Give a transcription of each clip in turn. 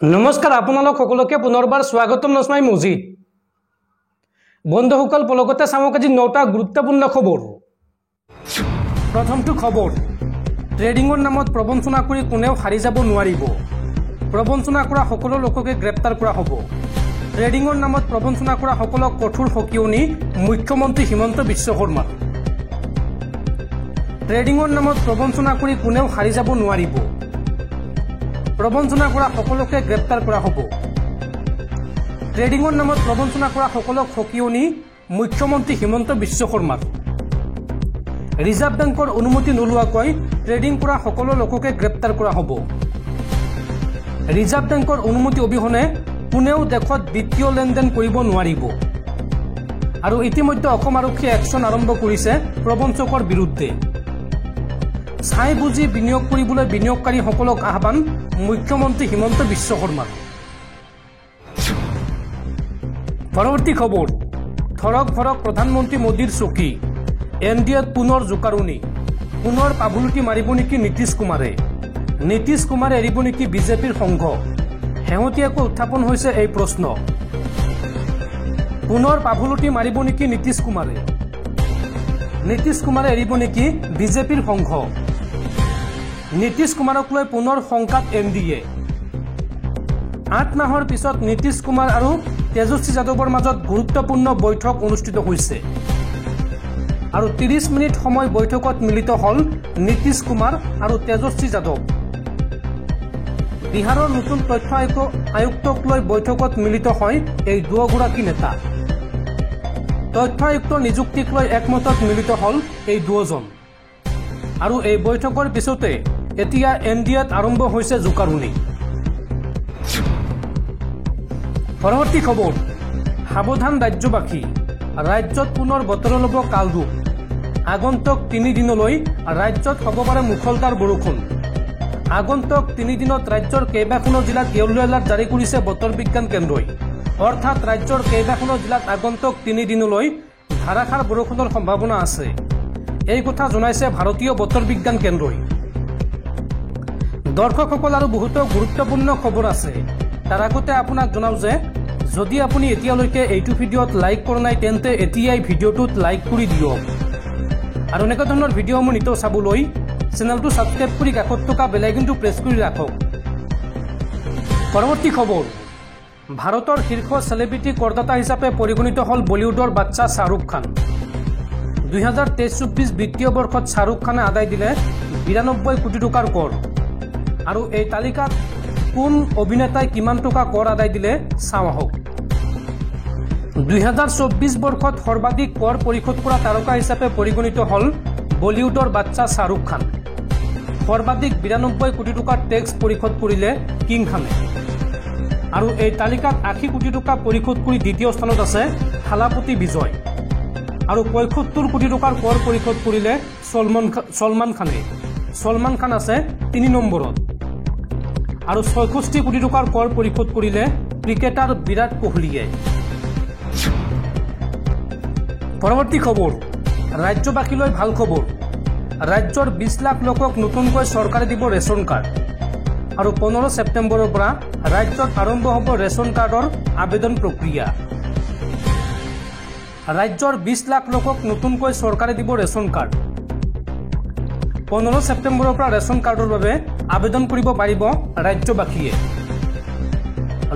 নমস্কাৰ আপোনালোক সকলোকে পুনৰবাৰ স্বাগতম নস্মাই মজিদ বন্ধুসকল পলকতে চামক আজি 9টা গুৰুত্বপূৰ্ণ খবৰ। প্ৰথমটো খবৰ, ট্ৰেডিঙৰ নামত প্ৰবঞ্চনা কৰি কোনেও হাৰি যাব নোৱাৰিব। প্ৰবঞ্চনা কৰা সকলো লোককে গ্ৰেপ্তাৰ কৰা হ'ব। ট্ৰেডিঙৰ নামত প্ৰবঞ্চনা কৰা সকলক কঠোৰ সকিয়নি মুখ্যমন্ত্ৰী হিমন্ত বিশ্ব শৰ্মা। ট্ৰেডিঙৰ নামত প্ৰবঞ্চনা কৰি কোনেও হাৰি যাব নোৱাৰিব। প্ৰবঞ্চনা কৰা সকলোকে গ্ৰেপ্তাৰ কৰা হ'ব। ট্ৰেডিঙৰ নামত প্ৰবঞ্চনা কৰা সকলক সকিয়নি মুখ্যমন্ত্ৰী হিমন্ত বিশ্ব শৰ্মাৰ। ৰিজাৰ্ভ বেংকৰ অনুমতি নোলোৱাকৈ ট্ৰেডিং কৰা সকলো লোককে গ্ৰেপ্তাৰ কৰা হ'ব। ৰিজাৰ্ভ বেংকৰ অনুমতি অবিহনে কোনেও দেশত বিত্তীয় লেনদেন কৰিব নোৱাৰিব। আৰু ইতিমধ্যে অসম আৰক্ষীয়ে একশ্যন আৰম্ভ কৰিছে প্ৰবঞ্চকৰ বিৰুদ্ধে। চাই বুজি বিনিয়োগ কৰিবলৈ বিনিয়োগকাৰীসকলক আহ্বান মুখ্যমন্ত্ৰী হিমন্ত বিশ্ব শৰ্মাৰ। পৰৱৰ্তী খবৰ, ধৰক ধৰক প্ৰধানমন্ত্ৰী মোদীৰ চকী, NDAত পুনৰ জোকাৰণি। পুনৰ পাভুলুটি মাৰিব নেকি নীতিশ কুমাৰে? নীতিশ কুমাৰে এৰিব নেকি বিজেপিৰ সংঘ? শেহতীয়াকৈ উত্থাপন হৈছে এই প্ৰশ্ন। পুনৰ পাভুলুটি মাৰিব নেকি নীতিশ কুমাৰে? নীতিশ কুমাৰে এৰিব নেকি বিজেপিৰ সংঘ? নীতিশ কুমাৰক লৈ পুনৰ শংকাত NDA। 8 মাহৰ পিছত নীতিশ কুমাৰ আৰু তেজস্বী যাদৱৰ মাজত গুৰুত্বপূৰ্ণ বৈঠক অনুষ্ঠিত হৈছে। আৰু 30 মিনিট সময় বৈঠকত মিলিত হ'ল নীতিশ কুমাৰ আৰু তেজস্বী যাদৱ। বিহাৰৰ নতুন তথ্য আয়ুক্তক লৈ বৈঠকত মিলিত হয় এই দুয়োগৰাকী নেতা। তথ্য আয়ুক্ত নিযুক্তিক লৈ একমতত মিলিত হ'ল এই দুয়োজন। আৰু এই বৈঠকৰ পিছতে এতিয়া NDAত আৰম্ভ হৈছে জোকাৰণি। পৰৱৰ্তী খবৰ, সাৱধান ৰাজ্যবাসী, ৰাজ্যত পুনৰ বতৰ ল'ব কালৰূপ। আগন্তুক 3 দিনলৈ ৰাজ্যত হ'ব পাৰে মুখলধাৰ বৰষুণ। আগন্তুক 3 দিনত ৰাজ্যৰ কেইবাখনো জিলাত য়েলো এলাৰ্ট জাৰি কৰিছে বতৰ বিজ্ঞান কেন্দ্ৰই। অৰ্থাৎ ৰাজ্যৰ কেইবাখনো জিলাত আগন্তুক 3 দিনলৈ ধাৰাসাৰ বৰষুণৰ সম্ভাৱনা আছে। এই কথা জনাইছে ভাৰতীয় বতৰ বিজ্ঞান কেন্দ্ৰই। দৰ্শকসকল আৰু বহুতো গুৰুত্বপূৰ্ণ খবৰ আছে। তাৰ আগতে আপোনাক জনাওঁ যে যদি আপুনি এতিয়ালৈকে এইটো ভিডিঅ'ত লাইক কৰা নাই তেন্তে এতিয়াই ভিডিঅ'টোত লাইক কৰি দিয়ক। আৰু এনেকুৱা ধৰণৰ ভিডিঅ'সমূহ নিতৌ চাবলৈ চেনেলটো ছাবস্ক্ৰাইব কৰি কাষত থকা বেল আইকনটো প্ৰেছ কৰি ৰাখক। পৰৱৰ্তী খবৰ, ভাৰতৰ শীৰ্ষ চেলিব্ৰিটি কৰদাতা হিচাপে পৰিগণিত হ'ল বলিউডৰ বাচ্চা শ্বাহৰুখ খান। 2023-24 বিত্তীয় বৰ্ষত শ্বাহৰুখ খানে আদায় দিলে 92 কোটি টকাৰ কৰ। আৰু এই তালিকাত কোন অভিনেতাই কিমান টকা কৰ আদায় দিলে চাওঁ আহক। 2024 বৰ্ষত সৰ্বাধিক কৰ পৰিশোধ কৰা তাৰকা হিচাপে পৰিগণিত হ'ল বলিউডৰ বাচ্চা শ্বাহৰুখ খান। সৰ্বাধিক 92 কোটি টকাৰ টেক্স পৰিশোধ কৰিলে কিং খানে। আৰু এই তালিকাত 80 কোটি টকা পৰিশোধ কৰি দ্বিতীয় স্থানত আছে থালাপতি বিজয়। আৰু 75 কোটি টকাৰ কৰ পৰিশোধ কৰিলে সলমান খানে। সলমান খান আছে 3 নম্বৰত। আৰু 66 কোটি টকাৰ কৰ পৰিশোধ কৰিলে ক্ৰিকেটাৰ বিৰাট কোহলীয়ে। পৰৱৰ্তী খবৰ, ৰাজ্যবাসীলৈ ভাল খবৰ। ৰাজ্যৰ 20 লাখ লোকক নতুনকৈ চৰকাৰে দিব ৰেচন কাৰ্ড। আৰু 15 ছেপ্টেম্বৰৰ পৰা ৰাজ্যত আৰম্ভ হ'ব ৰেচন কাৰ্ডৰ আবেদন প্ৰক্ৰিয়া। ৰাজ্যৰ 20 লাখ লোকক নতুনকৈ চৰকাৰে দিব ৰেচন কাৰ্ড। 15 ছেপ্টেম্বৰৰ পৰা ৰেচন কাৰ্ডৰ বাবে আবেদন কৰিব পাৰিব ৰাজ্যবাসীয়ে।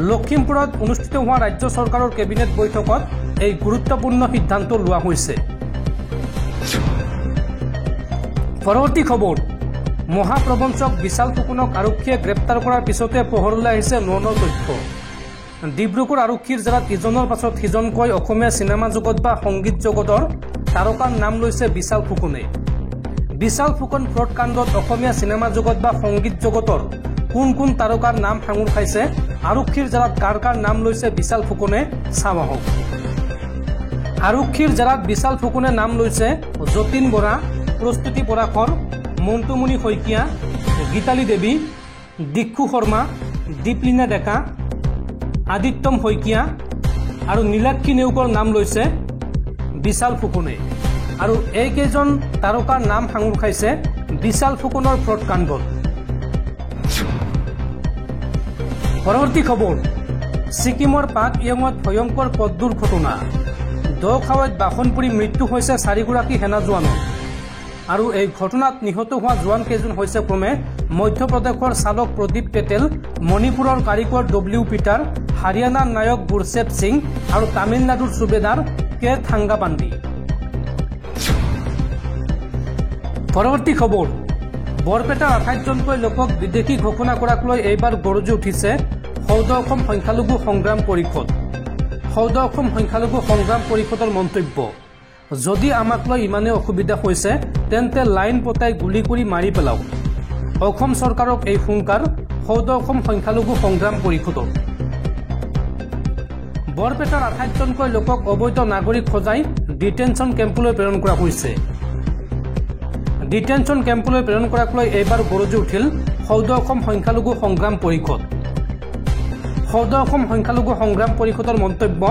লখিমপুৰত অনুষ্ঠিত হোৱা ৰাজ্য চৰকাৰৰ কেবিনেট বৈঠকত এই গুৰুত্বপূৰ্ণ সিদ্ধান্ত লোৱা হৈছে। পৰৱৰ্তী খবৰ, মহাপ্ৰবঞ্চক বিশাল ফুকনক আৰক্ষীয়ে গ্ৰেপ্তাৰ কৰাৰ পিছতে পোহৰলৈ আহিছে ন তথ্য। ডিব্ৰুগড় আৰক্ষীৰ জেৰাত ইজনৰ পাছত সিজনকৈ অসমীয়া চিনেমা জগত বা সংগীত জগতৰ তাৰকাৰ নাম লৈছে বিশাল ফুকনে। বিশাল ফুকন ফ্ৰড কাণ্ডত অসমীয়া চিনেমা জগত বা সংগীত জগতৰ কোন কোন তাৰকাৰ নাম সাঙুৰ খাইছে, আৰক্ষীৰ জেৰাত কাৰ কাৰ নাম লৈছে বিশাল ফুকনে চাওঁ আহক। আৰক্ষীৰ জেৰাত বিশাল ফুকনে নাম লৈছে যতীন বৰা, প্ৰস্তুতি পৰাশৰ, মন্টুমণি শইকীয়া, গীতালী দেৱী, দীক্ষু শৰ্মা, দীপলীনা ডেকা, আদিত্যম শইকীয়া আৰু নীলাক্ষী নেওগৰ নাম লৈছে বিশাল ফুকনে। আৰু এইকেইজন তাৰকাৰ নাম সাঙুৰ খাইছে বিশাল ফুকনৰ ফ্ৰড কাণ্ডত। পৰৱৰ্তী খবৰ ছিকিমৰ পাক ইয়ঙত ভয়ংকৰ পথ দুৰ্ঘটনা দখাৱৈত বাহন পৰি মৃত্যু হৈছে 4গৰাকী সেনা জোৱানৰ আৰু এই ঘটনাত নিহত হোৱা জোৱান কেইজন হৈছে ক্ৰমে মধ্যপ্ৰদেশৰ চালক প্ৰদীপ পেটেল মণিপুৰৰ কাৰিকৰ ডব্লিউ পিটাৰ হাৰিয়ানাৰ নায়ক গুৰছেপ সিং আৰু তামিলনাডুৰ সুবেদাৰ কে থাংগাপাণ্ডি পৰৱৰ্তী খবৰ বৰপেটাৰ 28জনকৈ লোকক বিদেশী ঘোষণা কৰাক লৈ এইবাৰ গৰজি উঠিছে সৌদ অসম সংখ্যালঘু সংগ্ৰাম পৰিষদ সৌদ অসম সংখ্যালঘু সংগ্ৰাম পৰিষদৰ মন্তব্য যদি আমাক লৈ ইমানে অসুবিধা হৈছে তেন্তে লাইন পতাই গুলি কৰি মাৰি পেলাওক অসম চৰকাৰক এই হুংকাৰ সৌদ অসম সংখ্যালঘু সংগ্ৰাম পৰিষদৰ বৰপেটাৰ 28জনকৈ লোকক অবৈধ নাগৰিক সজাই ডিটেনশ্যন কেম্পলৈ প্ৰেৰণ কৰা হৈছে ডিটেনশ্যন কেম্পলৈ প্ৰেৰণ কৰাক লৈ এইবাৰ গৰজি উঠিল সৌদ অসম সংখ্যালঘু সংগ্ৰাম পৰিষদ সৌদ অসম সংখ্যালঘু সংগ্ৰাম পৰিষদৰ মন্তব্য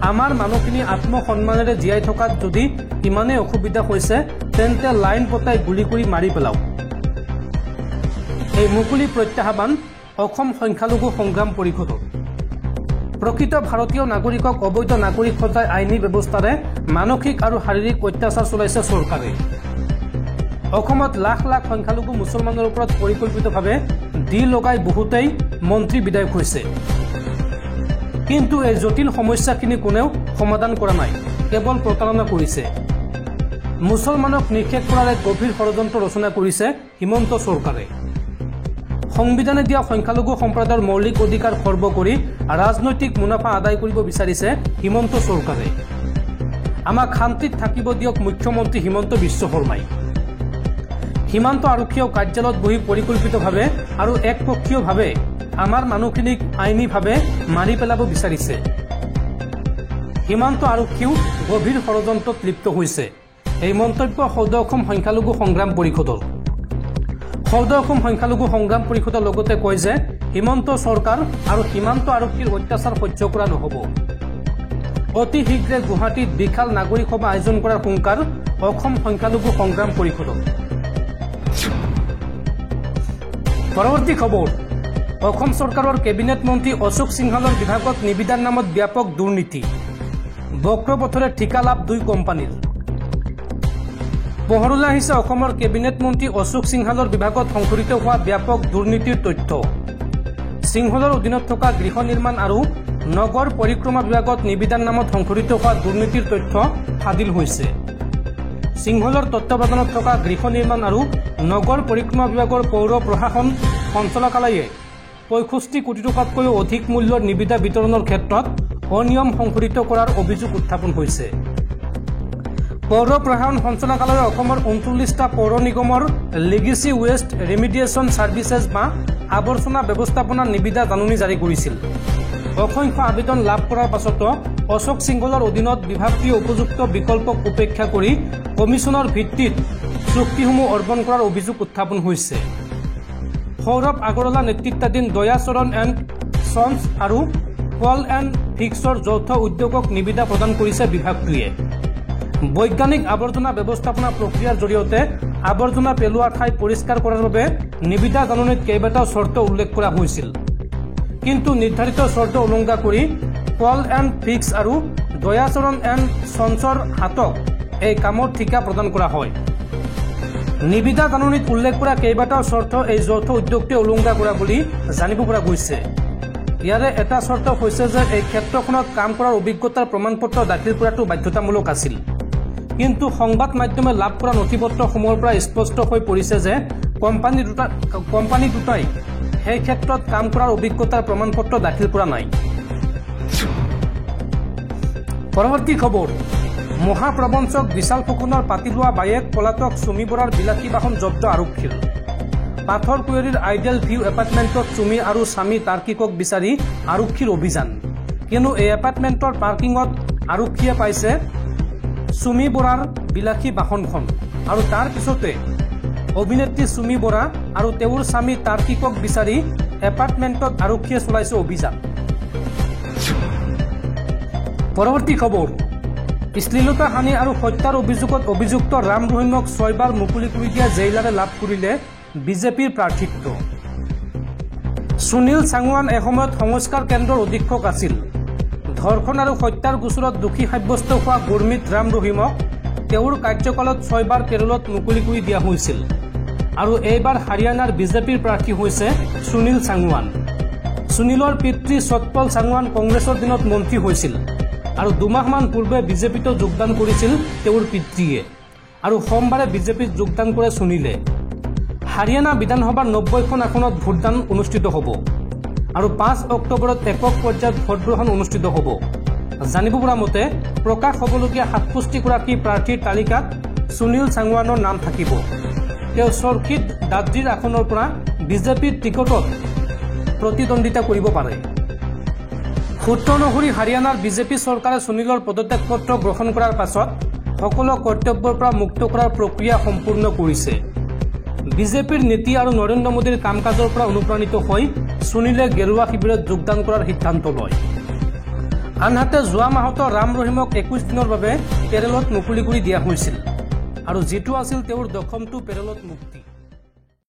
আমাৰ মানুহখিনি আত্মসন্মানেৰে জীয়াই থকাত যদি ইমানে অসুবিধা হৈছে তেন্তে লাইন পতাই গুলি কৰি মাৰি পেলাওক এই মুকলি প্ৰত্যাহ্বান অসম সংখ্যালঘু সংগ্ৰাম পৰিষদৰ প্ৰকৃত ভাৰতীয় নাগৰিকক অবৈধ নাগৰিক সজাই আইনী ব্যৱস্থাৰে মানসিক আৰু শাৰীৰিক অত্যাচাৰ চলাইছে চৰকাৰে অসমত লাখ লাখ সংখ্যালঘু মুছলমানৰ ওপৰত পৰিকল্পিতভাৱে দি লগাই বহুতেই মন্ত্ৰী বিধায়ক হৈছে কিন্তু এই জটিল সমস্যাখিনি কোনেও সমাধান কৰা নাই কেৱল প্ৰতাৰণা কৰিছে মুছলমানক নিষেধ কৰাৰ এক গভীৰ ষড়যন্ত্ৰ ৰচনা কৰিছে হিমন্ত চৰকাৰে সংবিধানে দিয়া সংখ্যালঘু সম্প্ৰদায়ৰ মৌলিক অধিকাৰ খৰ্ব কৰি ৰাজনৈতিক মুনাফা আদায় কৰিব বিচাৰিছে হিমন্ত চৰকাৰে আমাক শান্তিত থাকিব দিয়ক মুখ্যমন্ত্ৰী হিমন্ত বিশ্ব শৰ্মাই সীমান্ত আৰক্ষীয়ে কাৰ্যালয়ত বহি পৰিকল্পিতভাৱে আৰু একপক্ষীয়ভাৱে আমাৰ মানুহখিনিক আইনীভাৱে মাৰি পেলাব বিচাৰিছে সীমান্ত আৰক্ষীও গভীৰ ষড়যন্ত্ৰত লিপ্ত হৈছে এই মন্তব্য সৌদ অসম সংখ্যালঘু সংগ্ৰাম পৰিষদৰ সৌদ অসম সংখ্যালঘু সংগ্ৰাম পৰিষদৰ লগতে কয় যে হিমন্ত চৰকাৰ আৰু সীমান্ত আৰক্ষীৰ অত্যাচাৰ সহ্য কৰা নহ'ব অতি শীঘ্ৰে গুৱাহাটীত বিশাল নাগৰিক সভা আয়োজন কৰাৰ হুংকাৰ অসম সংখ্যালঘু সংগ্ৰাম পৰিষদৰ পৰৱৰ্তী খবৰ অসম চৰকাৰৰ কেবিনেট মন্ত্ৰী অশোক সিংহালৰ বিভাগত নিবিদাৰ নামত ব্যাপক দুৰ্নীতি বক্ৰপথৰে ঠিকা লাভ 2 কোম্পানীৰ পোহৰলৈ আহিছে অসমৰ কেবিনেট মন্ত্ৰী অশোক সিংহালৰ বিভাগত সংঘটিত হোৱা ব্যাপক দুৰ্নীতিৰ তথ্য সিংহলৰ অধীনত থকা গৃহ নিৰ্মাণ আৰু নগৰ পৰিক্ৰমা বিভাগত নিবিদাৰ নামত সংঘটিত হোৱা দুৰ্নীতিৰ তথ্য ফাদিল হৈছে সিংহলৰ তত্ত্বাৱধানত থকা গৃহ নিৰ্মাণ আৰু নগৰ পৰিক্ৰমা বিভাগৰ পৌৰ প্ৰশাসন সঞ্চালকালয়ে 65 কোটি টকাতকৈও অধিক মূল্যৰ নিবিদা বিতৰণৰ ক্ষেত্ৰত অনিয়ম সংঘটিত কৰাৰ অভিযোগ উত্থাপন হৈছে পৌৰ প্ৰশাসন সঞ্চালকালয়ে অসমৰ 39টা পৌৰ নিগমৰ লিগেসি ওয়েষ্ট ৰেমিডিয়েশ্যন সাৰ্ভিসেছ বা আৱৰ্জনা ব্যৱস্থাপনা নিবিদা জাননী জাৰি কৰিছিল অসংখ্য আবেদন লাভ কৰাৰ পাছতো অশোক সিংহলৰ অধীনত বিভাগটোৱে উপযুক্ত বিকল্পক উপেক্ষা কৰি কমিছনৰ ভিত্তিত চুক্তিসমূহ অৰ্পণ কৰাৰ অভিযোগ উত্থাপন হৈছে সৌৰভ আগৰৱালা নেতৃত্বাধীন দয়াচৰণ এণ্ড সন্স আৰু পল এণ্ড ফিক্সৰ যৌথ উদ্যোগক নিবিদা প্ৰদান কৰিছে বিভাগটোৱে বৈজ্ঞানিক আৱৰ্জনা ব্যৱস্থাপনা প্ৰক্ৰিয়াৰ জৰিয়তে আৱৰ্জনা পেলোৱা ঠাই পৰিষ্কাৰ কৰাৰ বাবে নিবিদা জাননীত কেইবাটাও চৰ্ত উল্লেখ কৰা হৈছিল কিন্তু নিৰ্ধাৰিত চৰ্ত উলংঘা কৰি পল এণ্ড ফিক্স আৰু দয়াচৰণ এণ্ড সন্সৰ হাতক এই কামৰ ঠিকা প্ৰদান কৰা হয় নিবিদা জাননীত উল্লেখ কৰা কেইবাটাও চৰ্ত এই যৌথ উদ্যোগটোৱে উলংঘা কৰা বুলি জানিব পৰা গৈছে ইয়াৰে এটা চৰ্ত হৈছে যে এই ক্ষেত্ৰখনত কাম কৰাৰ অভিজ্ঞতাৰ প্ৰমাণপত্ৰ দাখিল কৰাটো বাধ্যতামূলক আছিল কিন্তু সংবাদ মাধ্যমে লাভ কৰা নথিপত্ৰসমূহৰ পৰা স্পষ্ট হৈ পৰিছে যে কোম্পানী দুটাই সেই ক্ষেত্ৰত কাম কৰাৰ অভিজ্ঞতাৰ প্ৰমাণপত্ৰ দাখিল কৰা নাই পৰৱৰ্তী খবৰ মহাপ্ৰবঞ্চক বিশাল ফুকনৰ পাতি লোৱা বায়েক পলাতক চুমি বৰাৰ বিলাসী বাহন জব্দ আৰক্ষীৰ পাথৰকুঁৱৰীৰ আইডিয়েল ভিউ এপাৰ্টমেণ্টত চুমি আৰু স্বামী তাৰ্কিকক বিচাৰি আৰক্ষীৰ অভিযান কিন্তু এই এপাৰ্টমেণ্টৰ পাৰ্কিঙত আৰক্ষীয়ে পাইছে চুমি বৰাৰ বিলাসী বাহনখন আৰু তাৰ পিছতে অভিনেত্ৰী চুমি বৰা আৰু তেওঁৰ স্বামী তাৰ্কিকক বিচাৰি এপাৰ্টমেণ্টত আৰক্ষীয়ে চলাইছে অভিযান পৰৱৰ্তী খবৰ শ্লীলতা হানি আৰু হত্যাৰ অভিযোগত অভিযুক্ত ৰাম ৰহিমক 6 বাৰ মুকলি কৰি দিয়া জেইলাৰে লাভ কৰিলে বিজেপিৰ প্ৰাৰ্থিত্ব সুনীল সাংৱান এসময়ত সংস্কাৰ কেন্দ্ৰৰ অধীক্ষক আছিল। ধৰ্ষণ আৰু হত্যাৰ গোচৰত দোষী সাব্যস্ত হোৱা গুৰমিত ৰাম ৰহিমক তেওঁৰ কাৰ্যকালত 6 বাৰ কেৰলত মুকলি কৰি দিয়া হৈছিল আৰু এইবাৰ হাৰিয়ানাৰ বিজেপিৰ প্ৰাৰ্থী হৈছে সুনীল সাংৱান। সুনীলৰ পিতৃ সতপল সাংৱান কংগ্ৰেছৰ দিনত মন্ত্ৰী হৈছিল আৰু দুমাহমান পূৰ্বে বিজেপিত যোগদান কৰিছিল তেওঁৰ পিতৃয়ে আৰু সোমবাৰে বিজেপিত যোগদান কৰে সুনীলে। হাৰিয়ানা বিধানসভাৰ 90খন আসনত ভোটদান অনুষ্ঠিত হ'ব আৰু 5 অক্টোবৰত একক পৰ্যায়ত ভোটগ্ৰহণ অনুষ্ঠিত হ'ব। জানিব পৰা মতে প্ৰকাশ হ'বলগীয়া 67গৰাকী প্ৰাৰ্থীৰ তালিকাত সুনীল সাংৱানৰ নাম থাকিব। তেওঁ চৰখিত দাদ্ৰিৰ আসনৰ পৰা বিজেপিৰ টিকটত প্ৰতিদ্বন্দ্বিতা কৰিব পাৰে। সূত্ৰ অনুসৰি হাৰিয়ানাৰ বিজেপি চৰকাৰে সুনীলৰ পদত্যাগ পত্ৰ গ্ৰহণ কৰাৰ পাছত সকলো কৰ্তব্যৰ পৰা মুক্ত কৰাৰ প্ৰক্ৰিয়া সম্পূৰ্ণ কৰিছে। বিজেপিৰ নীতি আৰু নৰেন্দ্ৰ মোদীৰ কাম কাজৰ পৰা অনুপ্ৰাণিত হৈ সুনীলে গেৰুৱা শিবিৰত যোগদান কৰাৰ সিদ্ধান্ত লয়। আনহাতে যোৱা মাহতো ৰাম ৰহিমক 21 দিনৰ বাবে পেৰেলত মুকলি কৰি দিয়া হৈছিল আৰু যিটো আছিল তেওঁৰ দশমটো পেৰেলত মুক্তি।